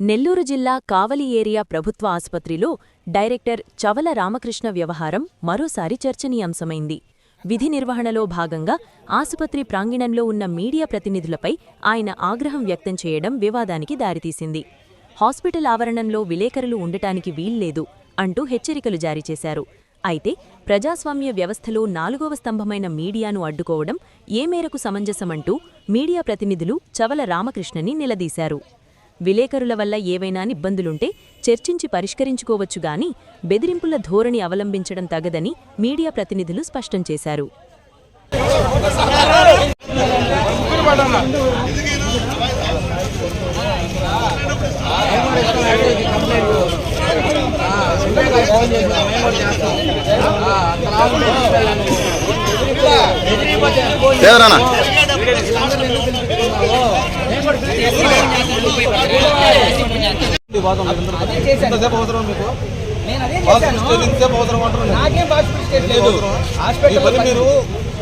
నెల్లూరు జిల్లా కావలి ఏరియా ప్రభుత్వ ఆసుపత్రిలో డైరెక్టర్ చవల రామకృష్ణ వ్యవహారం మరోసారి చర్చనీయాంశమైంది. విధి నిర్వహణలో భాగంగా ఆసుపత్రి ప్రాంగణంలో ఉన్న మీడియా ప్రతినిధులపై ఆయన ఆగ్రహం వ్యక్తం చేయడం వివాదానికి దారితీసింది. హాస్పిటల్ ఆవరణంలో విలేకరులు ఉండటానికి వీల్లేదు అంటూ హెచ్చరికలు జారీ చేశారు. అయితే ప్రజాస్వామ్య వ్యవస్థలో 4వ స్తంభమైన మీడియాను అడ్డుకోవడం ఏ మేరకు సమంజసమంటూ మీడియా ప్రతినిధులు చవల రామకృష్ణని నిలదీశారు. విలేకరుల వల్ల ఏవైనా ఇబ్బందులుంటే చర్చించి పరిష్కరించుకోవచ్చుగాని బెదిరింపుల ధోరణి అవలంబించడం తగదని మీడియా ప్రతినిధులు స్పష్టం చేశారు.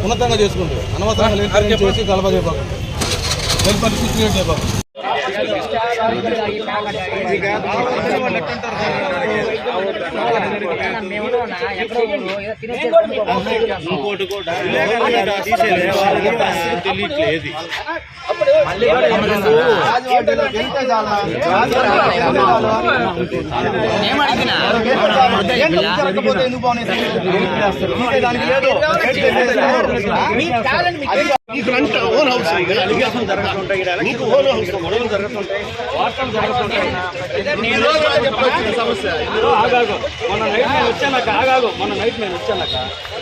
ఉన్నతంగా చేసుకుంటారు అనవసరంగా చేసి గలబ పరిస్థితి క్రియేట్ చేయబాకు. ఓన్ హౌస్ నీకు ఓన్ హౌస్ గొడవలు జరుగుతుంటాయి, వార్తలు జరుగుతుంటాయి. సమస్య మొన్న నైట్ నేను వచ్చాక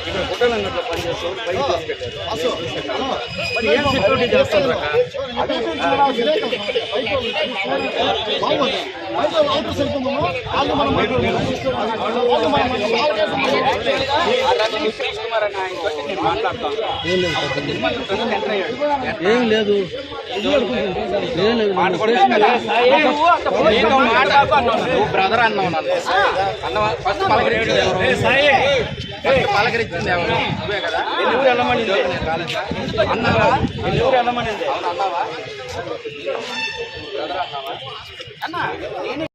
ఇక్కడ హోటల్ అన్నట్లు పనిచేస్తాం, బయట తీసుకెళ్ళారు. మరి ఏం సెక్యూరిటీ చేస్తారు? ఏం లేదు బ్రదర్ అన్నావు పలకరించింది ఎవరు? నువ్వే కదా. ఎల్లూరు వెళ్ళమని అన్నావా? ఎల్లూరు వెళ్ళమని అన్నావా? బ్రదర్ అన్నావా? అన్నా